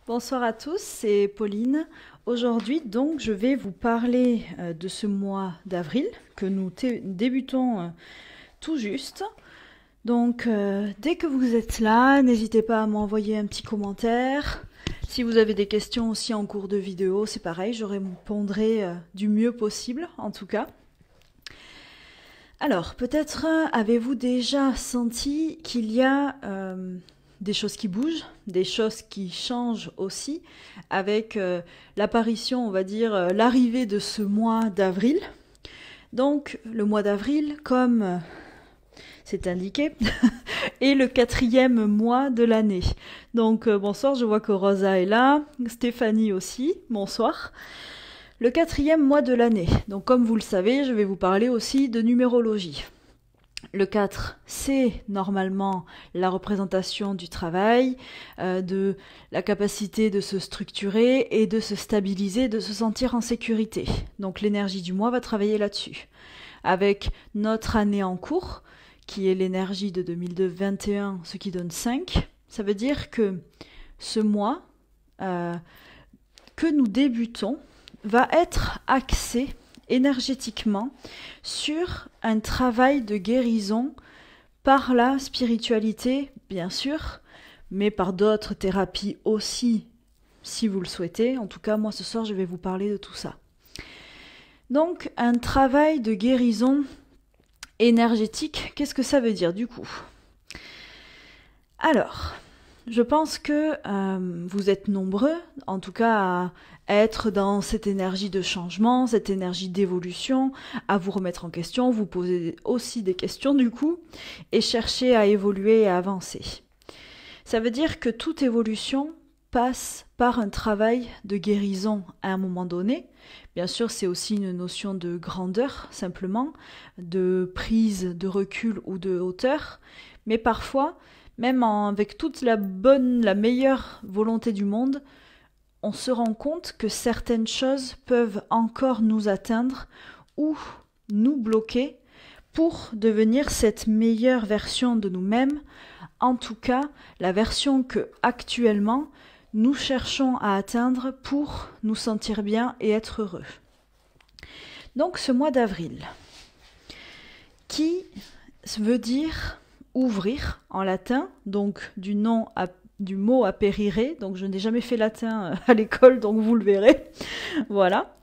Bonsoir à tous, c'est Pauline. Aujourd'hui, donc, je vais vous parler de ce mois d'avril que nous débutons tout juste. Donc, dès que vous êtes là, n'hésitez pas à m'envoyer un petit commentaire. Si vous avez des questions aussi en cours de vidéo, c'est pareil, je répondrai du mieux possible, en tout cas. Alors, peut-être avez-vous déjà senti qu'il y a des choses qui bougent, des choses qui changent aussi, avec l'apparition, on va dire, l'arrivée de ce mois d'avril. Donc, le mois d'avril, comme c'est indiqué, est le 4e mois de l'année. Donc, bonsoir, je vois que Rosa est là, Stéphanie aussi, bonsoir. Le 4e mois de l'année. Donc, comme vous le savez, je vais vous parler aussi de numérologie. Le 4, c'est normalement la représentation du travail, de la capacité de se structurer et de se stabiliser, de se sentir en sécurité. Donc l'énergie du mois va travailler là-dessus. Avec notre année en cours, qui est l'énergie de 2021, ce qui donne 5, ça veut dire que ce mois que nous débutons va être axé énergétiquement sur un travail de guérison par la spiritualité, bien sûr, mais par d'autres thérapies aussi, si vous le souhaitez. En tout cas, moi, ce soir, je vais vous parler de tout ça. Donc, un travail de guérison énergétique, qu'est-ce que ça veut dire du coup? Alors, je pense que vous êtes nombreux, en tout cas, à être dans cette énergie de changement, cette énergie d'évolution, à vous remettre en question, vous poser aussi des questions du coup, et chercher à évoluer et à avancer. Ça veut dire que toute évolution passe par un travail de guérison à un moment donné. Bien sûr, c'est aussi une notion de grandeur, simplement, de prise de recul ou de hauteur, mais parfois, même avec toute la meilleure volonté du monde, on se rend compte que certaines choses peuvent encore nous atteindre ou nous bloquer pour devenir cette meilleure version de nous-mêmes, en tout cas la version que actuellement nous cherchons à atteindre pour nous sentir bien et être heureux. Donc ce mois d'avril, qui veut dire ouvrir en latin, donc du mot aperire, donc je n'ai jamais fait latin à l'école, donc vous le verrez, voilà,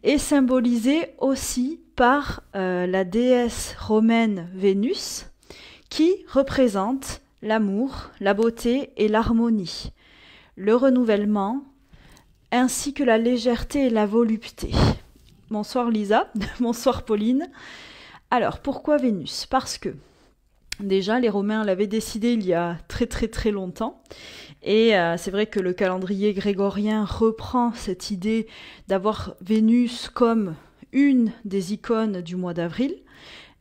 et symbolisé aussi par la déesse romaine Vénus, qui représente l'amour, la beauté et l'harmonie, le renouvellement, ainsi que la légèreté et la volupté. Bonsoir Lisa, bonsoir Pauline. Alors, pourquoi Vénus? Parce que déjà, les Romains l'avaient décidé il y a très très très longtemps. Et c'est vrai que le calendrier grégorien reprend cette idée d'avoir Vénus comme une des icônes du mois d'avril.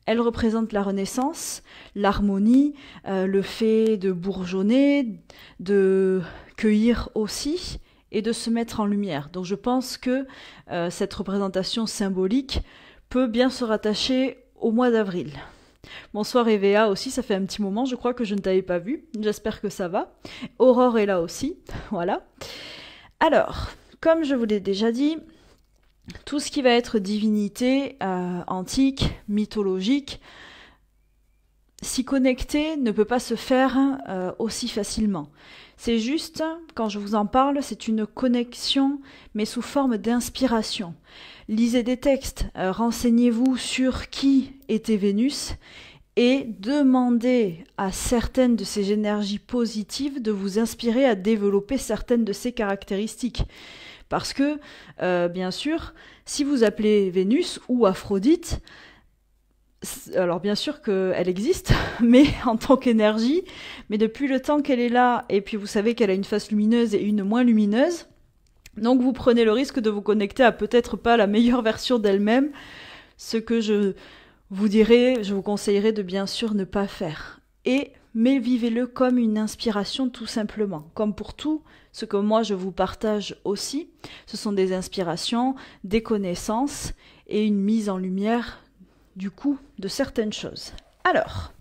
Elle représente la renaissance, l'harmonie, le fait de bourgeonner, de cueillir aussi et de se mettre en lumière. Donc je pense que cette représentation symbolique peut bien se rattacher au mois d'avril. Bonsoir Evea aussi, ça fait un petit moment, je crois que je ne t'avais pas vu, j'espère que ça va. Aurore est là aussi, voilà. Alors, comme je vous l'ai déjà dit, tout ce qui va être divinité antique, mythologique, s'y connecter ne peut pas se faire aussi facilement. C'est juste, quand je vous en parle, c'est une connexion, mais sous forme d'inspiration. Lisez des textes, renseignez-vous sur qui était Vénus et demandez à certaines de ces énergies positives de vous inspirer à développer certaines de ces caractéristiques. Parce que, bien sûr, si vous appelez Vénus ou Aphrodite, alors bien sûr qu'elle existe, mais en tant qu'énergie, mais depuis le temps qu'elle est là, et puis vous savez qu'elle a une face lumineuse et une moins lumineuse, donc vous prenez le risque de vous connecter à peut-être pas la meilleure version d'elle-même, ce que je vous conseillerais de bien sûr ne pas faire. Mais vivez-le comme une inspiration tout simplement. Comme pour tout, ce que moi je vous partage aussi, ce sont des inspirations, des connaissances et une mise en lumière du coup de certaines choses. Alors,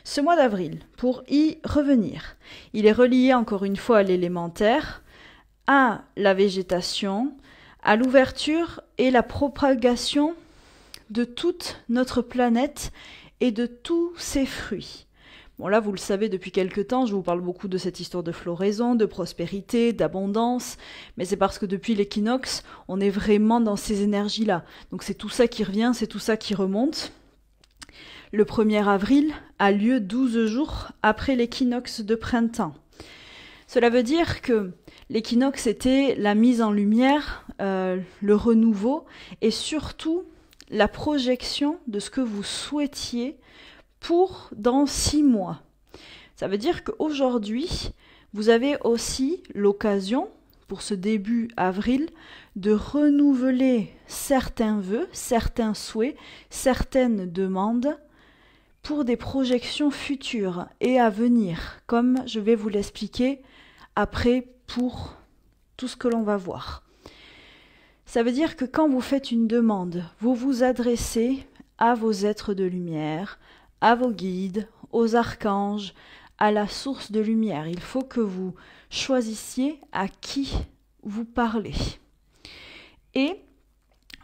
ce mois d'avril, pour y revenir, il est relié encore une fois à l'élémentaire, à la végétation, à l'ouverture et la propagation de toute notre planète et de tous ses fruits. Bon là, vous le savez depuis quelque temps, je vous parle beaucoup de cette histoire de floraison, de prospérité, d'abondance, mais c'est parce que depuis l'équinoxe, on est vraiment dans ces énergies-là. Donc c'est tout ça qui revient, c'est tout ça qui remonte. Le 1er avril a lieu 12 jours après l'équinoxe de printemps. Cela veut dire que l'équinoxe était la mise en lumière, le renouveau et surtout la projection de ce que vous souhaitiez pour dans 6 mois. Ça veut dire qu'aujourd'hui, vous avez aussi l'occasion, pour ce début avril, de renouveler certains vœux, certains souhaits, certaines demandes pour des projections futures et à venir, comme je vais vous l'expliquer après pour tout ce que l'on va voir. Ça veut dire que quand vous faites une demande, vous vous adressez à vos êtres de lumière, à vos guides, aux archanges, à la source de lumière. Il faut que vous choisissiez à qui vous parlez. Et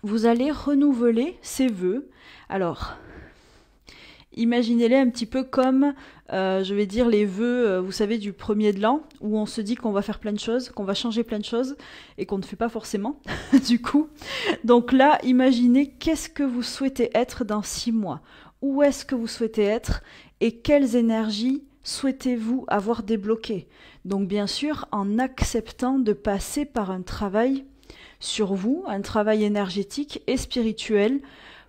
vous allez renouveler ces vœux. Alors, imaginez-les un petit peu comme, je vais dire, les vœux, vous savez, du 1er de l'an, où on se dit qu'on va faire plein de choses, qu'on va changer plein de choses, et qu'on ne fait pas forcément, du coup. Donc là, imaginez qu'est-ce que vous souhaitez être dans 6 mois. Où est-ce que vous souhaitez être et quelles énergies souhaitez-vous avoir débloquées? Donc bien sûr, en acceptant de passer par un travail sur vous, un travail énergétique et spirituel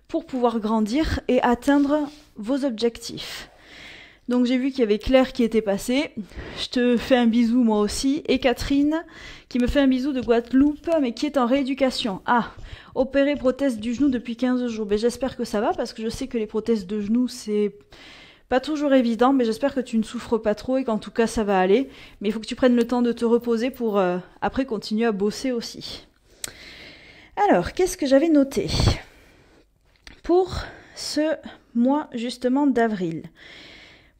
pour pouvoir grandir et atteindre vos objectifs. Donc j'ai vu qu'il y avait Claire qui était passée, je te fais un bisou moi aussi, et Catherine qui me fait un bisou de Guadeloupe, mais qui est en rééducation. Ah, opérée prothèse du genou depuis 15 jours. Ben, j'espère que ça va, parce que je sais que les prothèses de genoux, c'est pas toujours évident, mais j'espère que tu ne souffres pas trop et qu'en tout cas ça va aller. Mais il faut que tu prennes le temps de te reposer pour après continuer à bosser aussi. Alors, qu'est-ce que j'avais noté pour ce mois justement d'avril?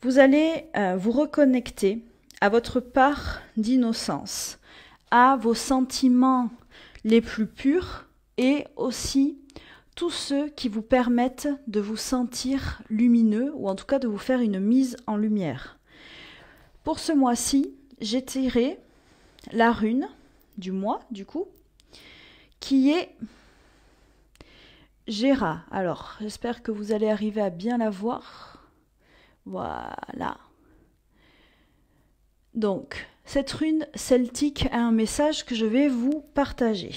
Vous allez vous reconnecter à votre part d'innocence, à vos sentiments les plus purs et aussi tous ceux qui vous permettent de vous sentir lumineux ou en tout cas de vous faire une mise en lumière. Pour ce mois-ci, j'ai tiré la rune du mois du coup qui est Gera. Alors, j'espère que vous allez arriver à bien la voir. Voilà. Donc, cette rune celtique a un message que je vais vous partager.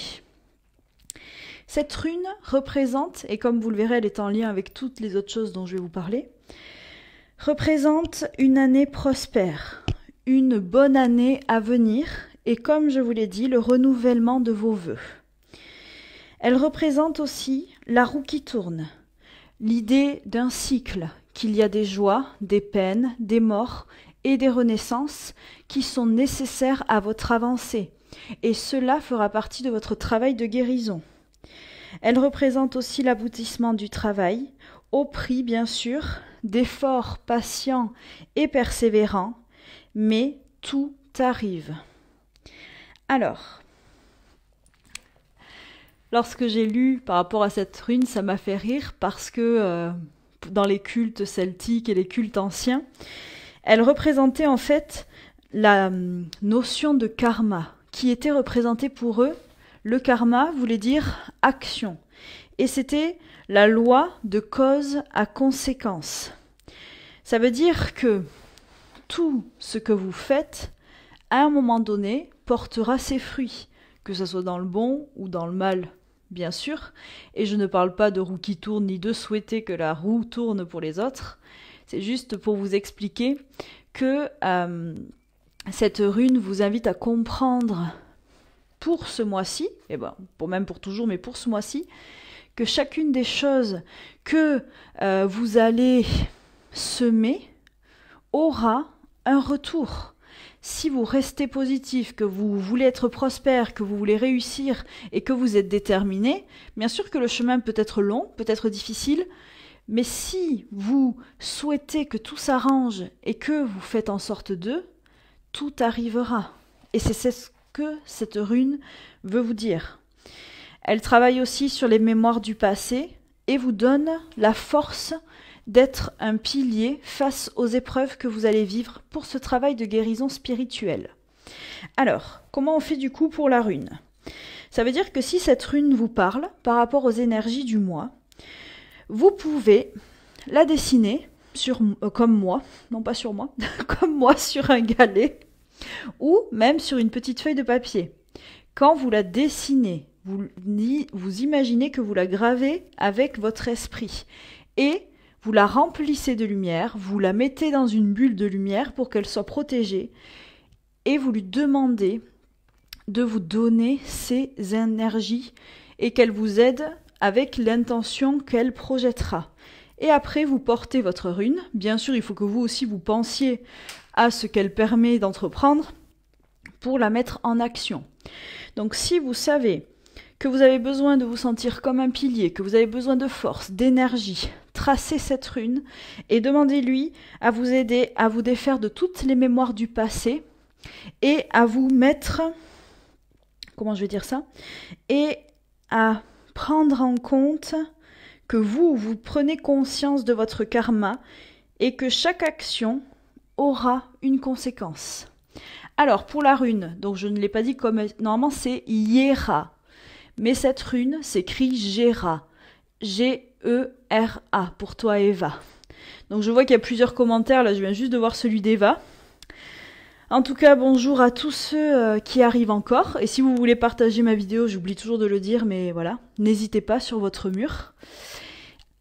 Cette rune représente, et comme vous le verrez, elle est en lien avec toutes les autres choses dont je vais vous parler, représente une année prospère, une bonne année à venir, et comme je vous l'ai dit, le renouvellement de vos vœux. Elle représente aussi la roue qui tourne, l'idée d'un cycle, qu'il y a des joies, des peines, des morts et des renaissances qui sont nécessaires à votre avancée, et cela fera partie de votre travail de guérison. Elle représente aussi l'aboutissement du travail, au prix bien sûr d'efforts patients et persévérants, mais tout arrive. Alors, lorsque j'ai lu par rapport à cette rune, ça m'a fait rire parce que dans les cultes celtiques et les cultes anciens, elle représentait en fait la notion de karma qui était représentée pour eux. Le karma voulait dire action et c'était la loi de cause à conséquence. Ça veut dire que tout ce que vous faites, à un moment donné, portera ses fruits, que ce soit dans le bon ou dans le mal, bien sûr. Et je ne parle pas de roue qui tourne, ni de souhaiter que la roue tourne pour les autres. C'est juste pour vous expliquer que cette rune vous invite à comprendre pour ce mois-ci, et ben, même pour toujours, mais pour ce mois-ci, que chacune des choses que vous allez semer aura un retour. Si vous restez positif, que vous voulez être prospère, que vous voulez réussir et que vous êtes déterminé, bien sûr que le chemin peut être long, peut être difficile, mais si vous souhaitez que tout s'arrange et que vous faites en sorte d'eux, tout arrivera. Et c'est que cette rune veut vous dire. Elle travaille aussi sur les mémoires du passé et vous donne la force d'être un pilier face aux épreuves que vous allez vivre pour ce travail de guérison spirituelle. Alors, comment on fait du coup pour la rune? Ça veut dire que si cette rune vous parle par rapport aux énergies du mois, vous pouvez la dessiner comme moi, non pas sur moi, comme moi sur un galet ou même sur une petite feuille de papier. Quand vous la dessinez, vous imaginez que vous la gravez avec votre esprit et vous la remplissez de lumière, vous la mettez dans une bulle de lumière pour qu'elle soit protégée et vous lui demandez de vous donner ces énergies et qu'elle vous aide avec l'intention qu'elle projettera. Et après, vous portez votre rune. Bien sûr, il faut que vous aussi vous pensiez à ce qu'elle permet d'entreprendre pour la mettre en action. Donc si vous savez que vous avez besoin de vous sentir comme un pilier, que vous avez besoin de force, d'énergie, tracez cette rune et demandez-lui à vous aider à vous défaire de toutes les mémoires du passé et à vous mettre, comment je vais dire ça, et à prendre en compte que vous prenez conscience de votre karma et que chaque action aura une conséquence. Alors, pour la rune, donc je ne l'ai pas dit comme... Normalement, c'est Yera. Mais cette rune s'écrit Gera. G-E-R-A, pour toi, Eva. Donc, je vois qu'il y a plusieurs commentaires. Là, je viens juste de voir celui d'Eva. En tout cas, bonjour à tous ceux qui arrivent encore. Et si vous voulez partager ma vidéo, j'oublie toujours de le dire, mais voilà, n'hésitez pas sur votre mur.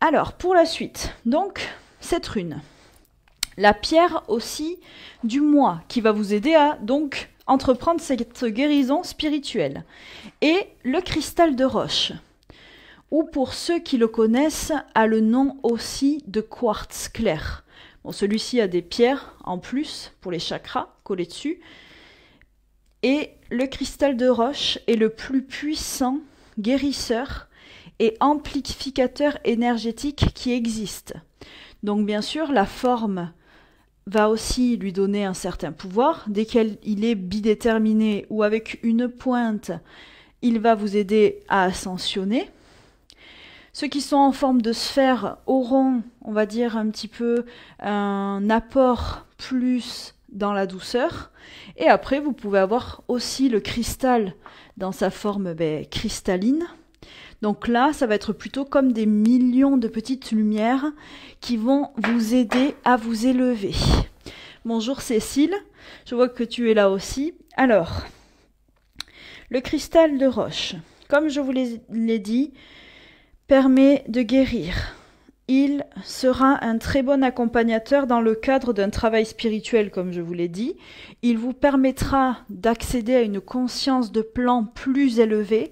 Alors, pour la suite, donc, cette rune. La pierre aussi du mois qui va vous aider à donc entreprendre cette guérison spirituelle. Et le cristal de roche, ou pour ceux qui le connaissent, a le nom aussi de quartz clair. Bon, celui-ci a des pierres en plus pour les chakras collés dessus. Et le cristal de roche est le plus puissant guérisseur et amplificateur énergétique qui existe. Donc bien sûr, la forme va aussi lui donner un certain pouvoir. Dès qu'il est bidéterminé ou avec une pointe, il va vous aider à ascensionner. Ceux qui sont en forme de sphère auront, on va dire, un petit peu un apport plus dans la douceur. Et après, vous pouvez avoir aussi le cristal dans sa forme cristalline. Donc là, ça va être plutôt comme des millions de petites lumières qui vont vous aider à vous élever. Bonjour Cécile, je vois que tu es là aussi. Alors, le cristal de roche, comme je vous l'ai dit, permet de guérir. Il sera un très bon accompagnateur dans le cadre d'un travail spirituel, comme je vous l'ai dit. Il vous permettra d'accéder à une conscience de plan plus élevée,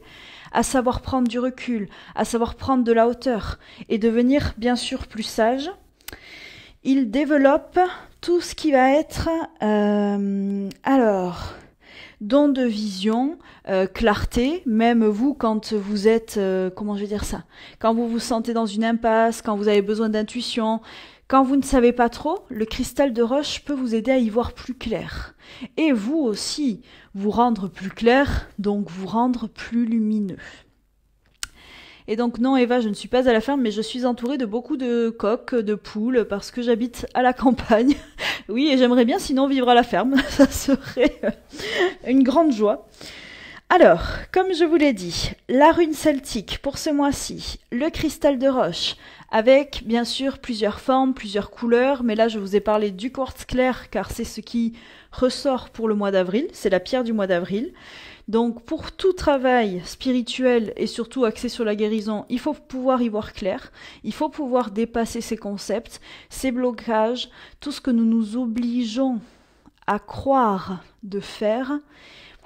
à savoir prendre du recul, à savoir prendre de la hauteur et devenir bien sûr plus sage. Il développe tout ce qui va être don de vision, clarté, même vous quand vous êtes, comment je vais dire ça, quand vous vous sentez dans une impasse, quand vous avez besoin d'intuition, quand vous ne savez pas trop, le cristal de roche peut vous aider à y voir plus clair. Et vous aussi, vous rendre plus clair, donc vous rendre plus lumineux. Et donc non Eva, je ne suis pas à la ferme, mais je suis entourée de beaucoup de coqs, de poules, parce que j'habite à la campagne. Oui, et j'aimerais bien sinon vivre à la ferme, ça serait une grande joie. Alors, comme je vous l'ai dit, la rune celtique pour ce mois-ci, le cristal de roche, avec bien sûr plusieurs formes, plusieurs couleurs, mais là je vous ai parlé du quartz clair, car c'est ce qui ressort pour le mois d'avril, c'est la pierre du mois d'avril. Donc pour tout travail spirituel et surtout axé sur la guérison, il faut pouvoir y voir clair, il faut pouvoir dépasser ces concepts, ces blocages, tout ce que nous nous obligeons à croire de faire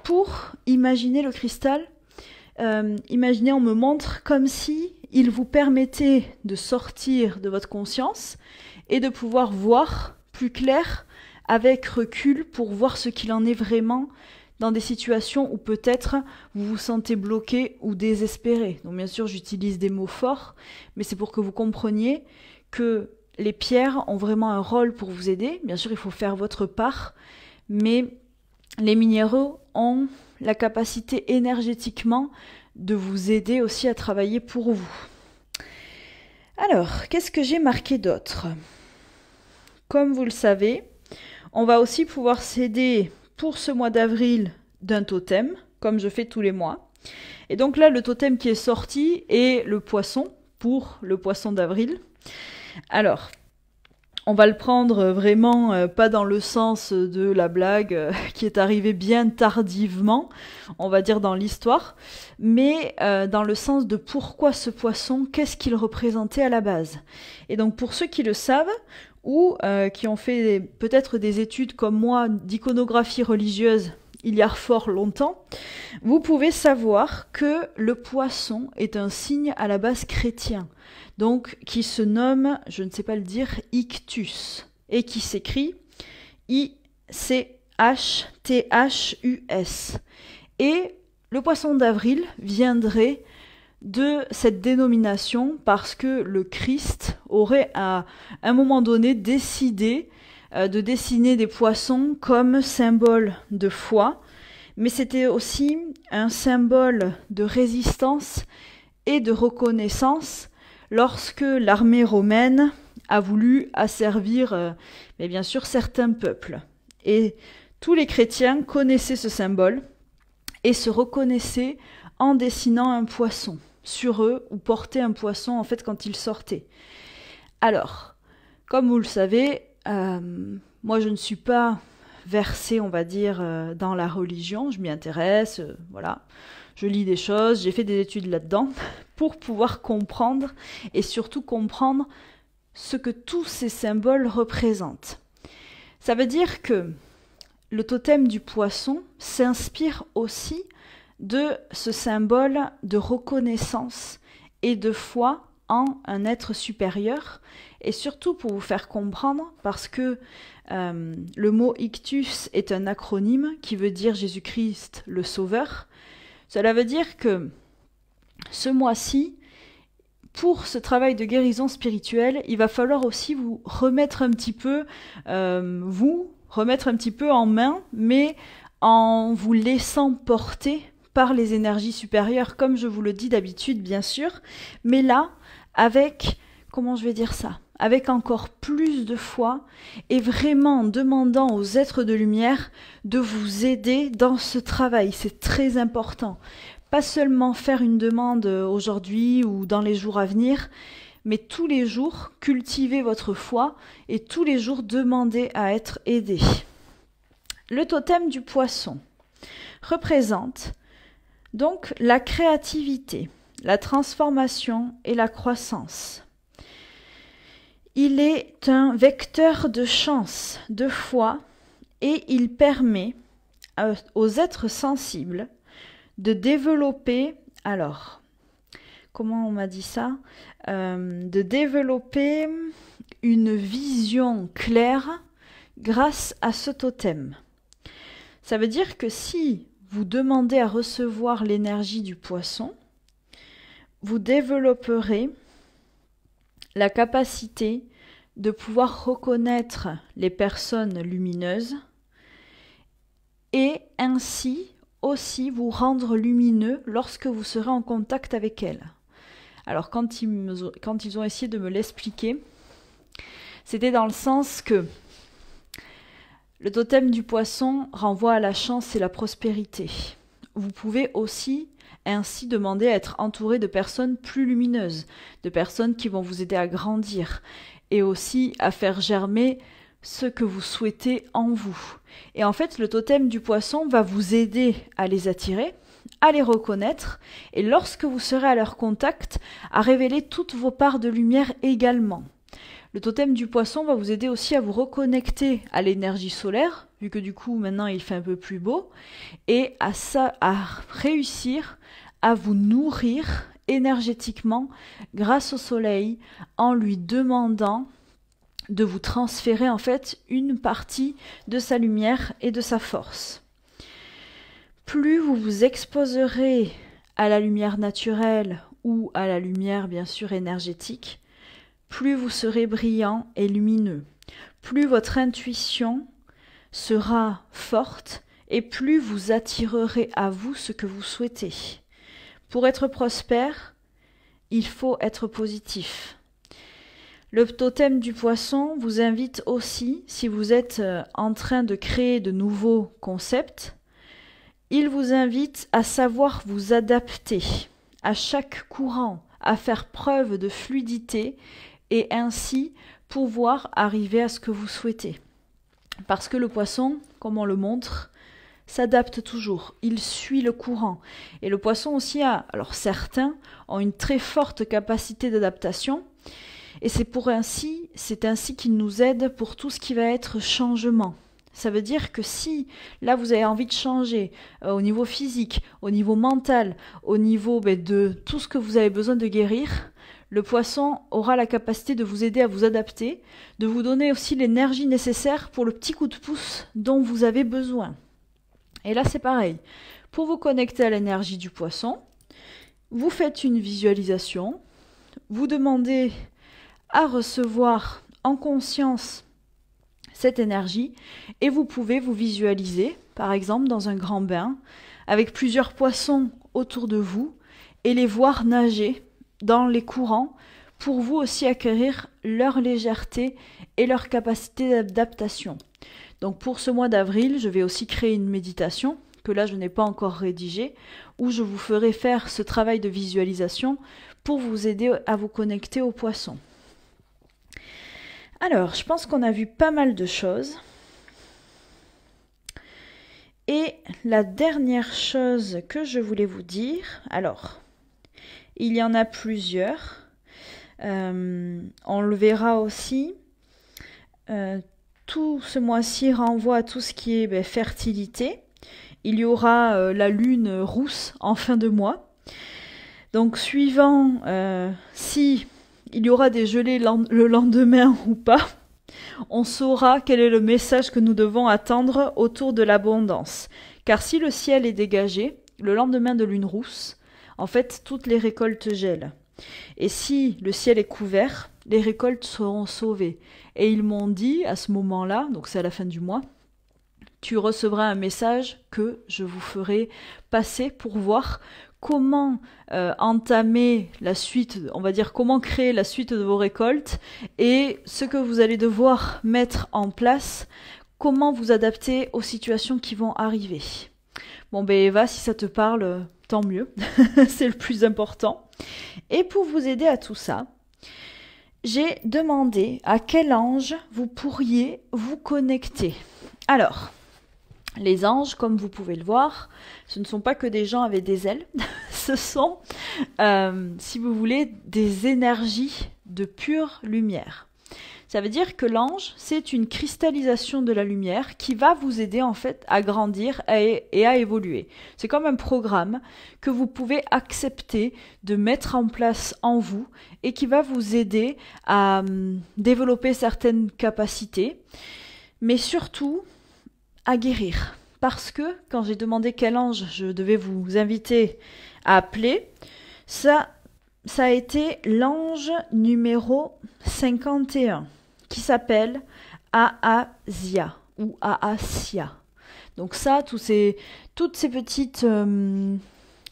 pour imaginer le cristal. Imaginez, on me montre comme si il vous permettait de sortir de votre conscience et de pouvoir voir plus clair avec recul pour voir ce qu'il en est vraiment dans des situations où peut-être vous vous sentez bloqué ou désespéré. Donc bien sûr, j'utilise des mots forts, mais c'est pour que vous compreniez que les pierres ont vraiment un rôle pour vous aider. Bien sûr, il faut faire votre part, mais les minéraux ont la capacité énergétiquement de vous aider aussi à travailler pour vous. Alors, qu'est-ce que j'ai marqué d'autre? Comme vous le savez, on va aussi pouvoir s'aider pour ce mois d'avril d'un totem, comme je fais tous les mois. Et donc là, le totem qui est sorti est le poisson, pour le poisson d'avril. Alors, on va le prendre vraiment pas dans le sens de la blague qui est arrivée bien tardivement, on va dire dans l'histoire, mais dans le sens de pourquoi ce poisson, qu'est-ce qu'il représentait à la base. Et donc pour ceux qui le savent, ou qui ont fait peut-être des études comme moi d'iconographie religieuse il y a fort longtemps, vous pouvez savoir que le poisson est un signe à la base chrétien, donc qui se nomme, je ne sais pas le dire, ictus, et qui s'écrit I-C-H-T-H-U-S. Et le poisson d'avril viendrait de cette dénomination parce que le Christ aurait à un moment donné décidé de dessiner des poissons comme symbole de foi, mais c'était aussi un symbole de résistance et de reconnaissance lorsque l'armée romaine a voulu asservir, mais bien sûr, certains peuples. Et tous les chrétiens connaissaient ce symbole et se reconnaissaient en dessinant un poisson sur eux ou portaient un poisson en fait quand ils sortaient. Alors, comme vous le savez, moi je ne suis pas versée, on va dire, dans la religion, je m'y intéresse, voilà, je lis des choses, j'ai fait des études là-dedans pour pouvoir comprendre et surtout comprendre ce que tous ces symboles représentent. Ça veut dire que le totem du poisson s'inspire aussi de ce symbole de reconnaissance et de foi en un être supérieur, et surtout pour vous faire comprendre, parce que le mot ictus est un acronyme qui veut dire Jésus-Christ le Sauveur. Cela veut dire que ce mois-ci, pour ce travail de guérison spirituelle, il va falloir aussi vous remettre un petit peu, remettre un petit peu en main, mais en vous laissant porter par les énergies supérieures, comme je vous le dis d'habitude, bien sûr, mais là, avec, comment je vais dire ça, avec encore plus de foi et vraiment en demandant aux êtres de lumière de vous aider dans ce travail. C'est très important. Pas seulement faire une demande aujourd'hui ou dans les jours à venir, mais tous les jours, cultivez votre foi et tous les jours, demandez à être aidé. Le totem du poisson représente donc la créativité, la transformation et la croissance. Il est un vecteur de chance, de foi, et il permet aux êtres sensibles de développer, alors, comment on m'a dit ça, de développer une vision claire grâce à ce totem. Ça veut dire que si vous demandez à recevoir l'énergie du poisson, vous développerez la capacité de pouvoir reconnaître les personnes lumineuses et ainsi aussi vous rendre lumineux lorsque vous serez en contact avec elles. Alors quand ils ont essayé de me l'expliquer, c'était dans le sens que le totem du poisson renvoie à la chance et la prospérité. Vous pouvez aussi ainsi demander à être entouré de personnes plus lumineuses, de personnes qui vont vous aider à grandir et aussi à faire germer ce que vous souhaitez en vous. Et en fait, le totem du poisson va vous aider à les attirer, à les reconnaître, et lorsque vous serez à leur contact, à révéler toutes vos parts de lumière également. Le totem du poisson va vous aider aussi à vous reconnecter à l'énergie solaire, vu que du coup maintenant il fait un peu plus beau, et à réussir à vous nourrir énergétiquement grâce au soleil en lui demandant de vous transférer en fait une partie de sa lumière et de sa force. Plus vous vous exposerez à la lumière naturelle ou à la lumière bien sûr énergétique, plus vous serez brillant et lumineux, plus votre intuition sera forte et plus vous attirerez à vous ce que vous souhaitez. Pour être prospère, il faut être positif. Le totem du poisson vous invite aussi, si vous êtes en train de créer de nouveaux concepts, il vous invite à savoir vous adapter à chaque courant, à faire preuve de fluidité et ainsi pouvoir arriver à ce que vous souhaitez. Parce que le poisson, comme on le montre, s'adapte toujours, il suit le courant. Et le poisson aussi alors certains ont une très forte capacité d'adaptation, et c'est ainsi qu'il nous aide pour tout ce qui va être changement. Ça veut dire que si, là, vous avez envie de changer au niveau physique, au niveau mental, au niveau de tout ce que vous avez besoin de guérir, le poisson aura la capacité de vous aider à vous adapter, de vous donner aussi l'énergie nécessaire pour le petit coup de pouce dont vous avez besoin. Et là, c'est pareil. Pour vous connecter à l'énergie du poisson, vous faites une visualisation, vous demandez à recevoir en conscience cette énergie et vous pouvez vous visualiser, par exemple dans un grand bain, avec plusieurs poissons autour de vous et les voir nager dans les courants pour vous aussi acquérir leur légèreté et leur capacité d'adaptation. Donc pour ce mois d'avril, je vais aussi créer une méditation que là je n'ai pas encore rédigée, où je vous ferai faire ce travail de visualisation pour vous aider à vous connecter aux poissons. Alors, je pense qu'on a vu pas mal de choses. Et la dernière chose que je voulais vous dire, alors, il y en a plusieurs. On le verra aussi. Tout ce mois-ci renvoie à tout ce qui est fertilité. Il y aura la lune rousse en fin de mois. Donc, suivant si il y aura des gelées le lendemain ou pas, on saura quel est le message que nous devons attendre autour de l'abondance. Car si le ciel est dégagé, le lendemain de lune rousse, en fait, toutes les récoltes gèlent. Et si le ciel est couvert, les récoltes seront sauvées. Et ils m'ont dit, à ce moment-là, donc c'est à la fin du mois, tu recevras un message que je vous ferai passer pour voir comment entamer la suite, on va dire comment créer la suite de vos récoltes et ce que vous allez devoir mettre en place, comment vous adapter aux situations qui vont arriver. Bon ben Eva, si ça te parle, tant mieux, c'est le plus important. Et pour vous aider à tout ça, j'ai demandé à quel ange vous pourriez vous connecter. Alors, les anges, comme vous pouvez le voir, ce ne sont pas que des gens avec des ailes, ce sont, si vous voulez, des énergies de pure lumière. Ça veut dire que l'ange, c'est une cristallisation de la lumière qui va vous aider en fait à grandir et à évoluer. C'est comme un programme que vous pouvez accepter de mettre en place en vous et qui va vous aider à développer certaines capacités, mais surtout à guérir. Parce que quand j'ai demandé quel ange je devais vous inviter à appeler, ça a été l'ange numéro 51 qui s'appelle Aasia ou Aasia. Donc ça, toutes ces petites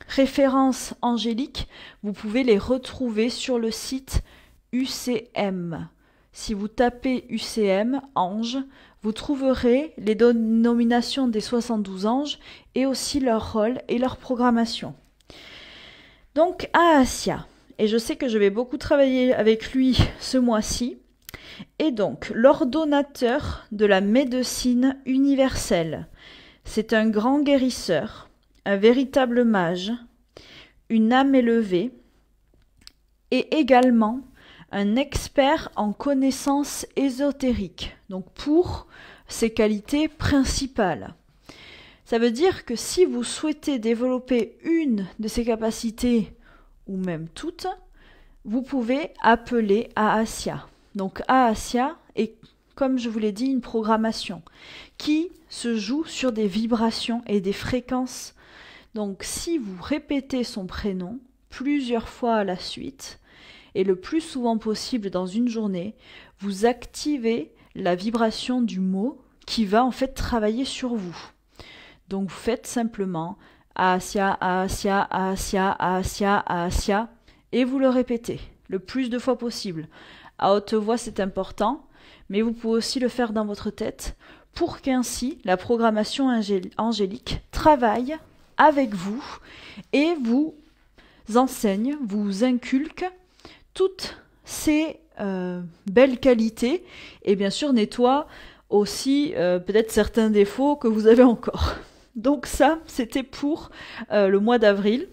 références angéliques, vous pouvez les retrouver sur le site UCM. Si vous tapez UCM, ange, vous trouverez les dénominations des 72 anges et aussi leur rôle et leur programmation. Donc, Aasia. Et je sais que je vais beaucoup travailler avec lui ce mois-ci. Et donc, l'ordonnateur de la médecine universelle. C'est un grand guérisseur, un véritable mage, une âme élevée et également un expert en connaissances ésotériques, donc pour ses qualités principales. Ça veut dire que si vous souhaitez développer une de ces capacités, ou même toutes, vous pouvez appeler Aasia. Donc Aasia est, comme je vous l'ai dit, une programmation qui se joue sur des vibrations et des fréquences. Donc si vous répétez son prénom plusieurs fois à la suite, et le plus souvent possible dans une journée, vous activez la vibration du mot qui va en fait travailler sur vous. Donc vous faites simplement Asya, Asya, Asya, Asya, Asya, et vous le répétez le plus de fois possible. À haute voix, c'est important, mais vous pouvez aussi le faire dans votre tête pour qu'ainsi la programmation angélique travaille avec vous et vous enseigne, vous inculque toutes ces belles qualités et bien sûr nettoie aussi peut-être certains défauts que vous avez encore. Donc ça, c'était pour le mois d'avril.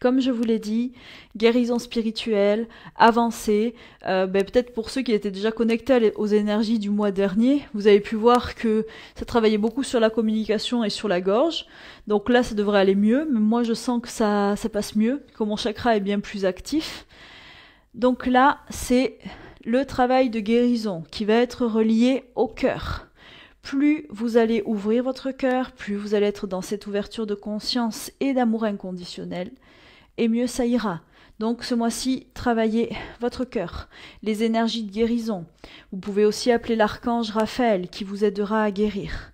Comme je vous l'ai dit, guérison spirituelle, avancée, peut-être pour ceux qui étaient déjà connectés aux énergies du mois dernier, vous avez pu voir que ça travaillait beaucoup sur la communication et sur la gorge. Donc là, ça devrait aller mieux, mais moi je sens que ça passe mieux, que mon chakra est bien plus actif. Donc là, c'est le travail de guérison qui va être relié au cœur. Plus vous allez ouvrir votre cœur, plus vous allez être dans cette ouverture de conscience et d'amour inconditionnel, et mieux ça ira. Donc ce mois-ci, travaillez votre cœur, les énergies de guérison. Vous pouvez aussi appeler l'archange Raphaël qui vous aidera à guérir.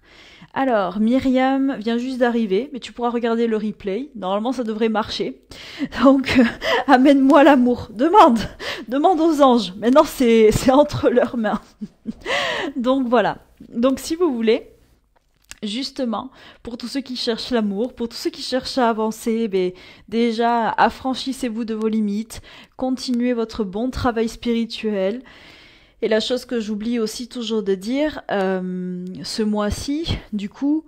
Alors, Myriam vient juste d'arriver, mais tu pourras regarder le replay. Normalement, ça devrait marcher. Donc, amène-moi l'amour. Demande aux anges. Maintenant, c'est entre leurs mains. Donc voilà. Donc si vous voulez, justement, pour tous ceux qui cherchent l'amour, pour tous ceux qui cherchent à avancer, déjà, affranchissez-vous de vos limites, continuez votre bon travail spirituel. Et la chose que j'oublie aussi toujours de dire, ce mois-ci, du coup,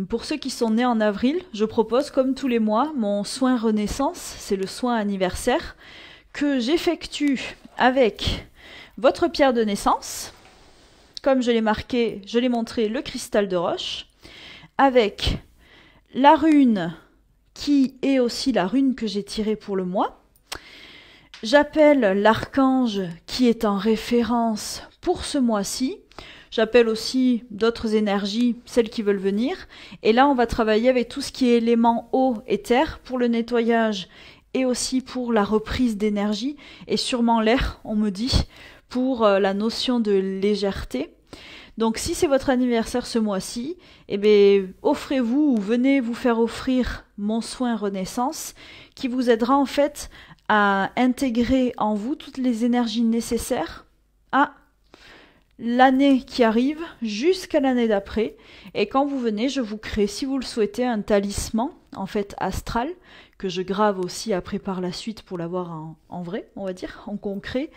pour ceux qui sont nés en avril, je propose, comme tous les mois, mon soin renaissance, c'est le soin anniversaire, que j'effectue avec votre pierre de naissance. Comme je l'ai marqué, je l'ai montré, le cristal de roche, avec la rune qui est aussi la rune que j'ai tirée pour le mois. J'appelle l'archange qui est en référence pour ce mois-ci. J'appelle aussi d'autres énergies, celles qui veulent venir. Et là, on va travailler avec tout ce qui est éléments eau et terre pour le nettoyage et aussi pour la reprise d'énergie. Et sûrement l'air, on me dit, pour la notion de légèreté. Donc si c'est votre anniversaire ce mois-ci, offrez-vous ou venez vous faire offrir mon soin Renaissance qui vous aidera en fait à intégrer en vous toutes les énergies nécessaires à l'année qui arrive jusqu'à l'année d'après. Et quand vous venez, je vous crée, si vous le souhaitez, un talisman en fait astral que je grave aussi après par la suite pour l'avoir en vrai, on va dire, en concret.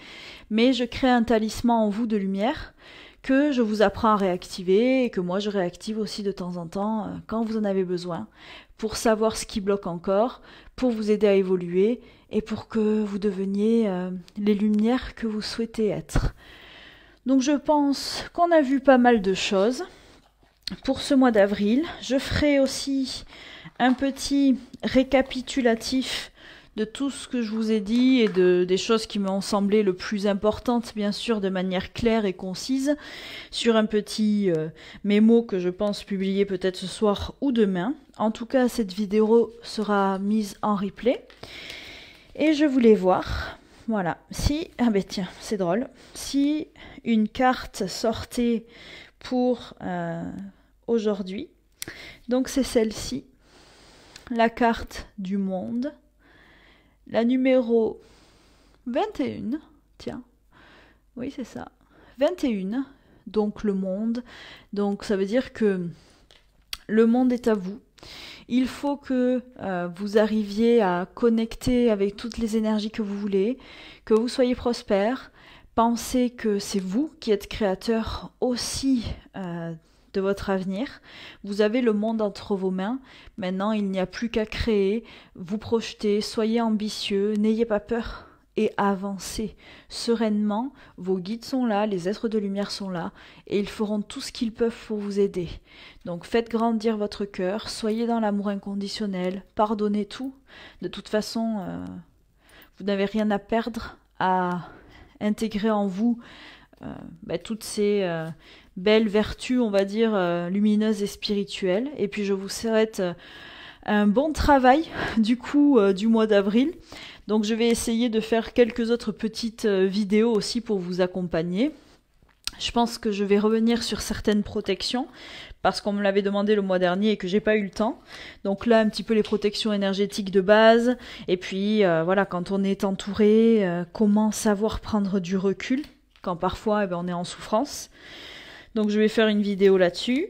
Mais je crée un talisman en vous de lumière que je vous apprends à réactiver et que moi je réactive aussi de temps en temps quand vous en avez besoin pour savoir ce qui bloque encore, pour vous aider à évoluer et pour que vous deveniez les lumières que vous souhaitez être. Donc je pense qu'on a vu pas mal de choses pour ce mois d'avril. Je ferai aussi un petit récapitulatif de tout ce que je vous ai dit et des choses qui m'ont semblé le plus importantes, bien sûr, de manière claire et concise, sur un petit mémo que je pense publier peut-être ce soir ou demain. En tout cas, cette vidéo sera mise en replay. Et je voulais voir, voilà, tiens, c'est drôle, si une carte sortait pour aujourd'hui. Donc c'est celle-ci, la carte du monde. La numéro 21, tiens, oui c'est ça, 21, donc le monde. Donc ça veut dire que le monde est à vous. Il faut que vous arriviez à connecter avec toutes les énergies que vous voulez, que vous soyez prospère. Pensez que c'est vous qui êtes créateur aussi de votre avenir. Vous avez le monde entre vos mains. Maintenant, il n'y a plus qu'à créer, vous projeter, soyez ambitieux, n'ayez pas peur et avancez sereinement. Vos guides sont là, les êtres de lumière sont là et ils feront tout ce qu'ils peuvent pour vous aider. Donc faites grandir votre cœur, soyez dans l'amour inconditionnel, pardonnez tout. De toute façon, vous n'avez rien à perdre à intégrer en vous toutes ces belles vertus, on va dire, lumineuses et spirituelles. Et puis je vous souhaite un bon travail du coup du mois d'avril. Donc je vais essayer de faire quelques autres petites vidéos aussi pour vous accompagner. Je pense que je vais revenir sur certaines protections parce qu'on me l'avait demandé le mois dernier et que j'ai pas eu le temps. Donc là, un petit peu les protections énergétiques de base. Et puis, voilà, quand on est entouré, comment savoir prendre du recul quand parfois, on est en souffrance. Donc je vais faire une vidéo là-dessus.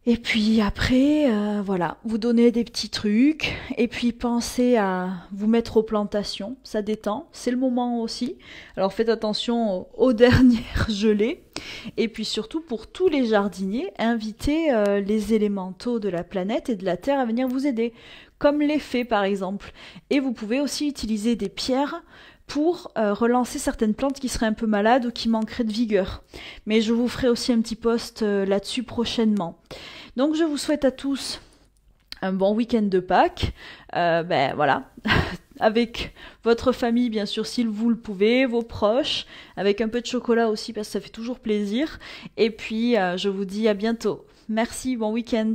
Et puis après, voilà, vous donnez des petits trucs, et puis pensez à vous mettre aux plantations, ça détend, c'est le moment aussi. Alors faites attention aux dernières gelées, et puis surtout pour tous les jardiniers, invitez les élémentaux de la planète et de la Terre à venir vous aider, comme les fées par exemple. Et vous pouvez aussi utiliser des pierres pour relancer certaines plantes qui seraient un peu malades ou qui manqueraient de vigueur. Mais je vous ferai aussi un petit post là-dessus prochainement. Donc je vous souhaite à tous un bon week-end de Pâques. Voilà, avec votre famille bien sûr si vous le pouvez, vos proches, avec un peu de chocolat aussi parce que ça fait toujours plaisir. Et puis je vous dis à bientôt. Merci, bon week-end.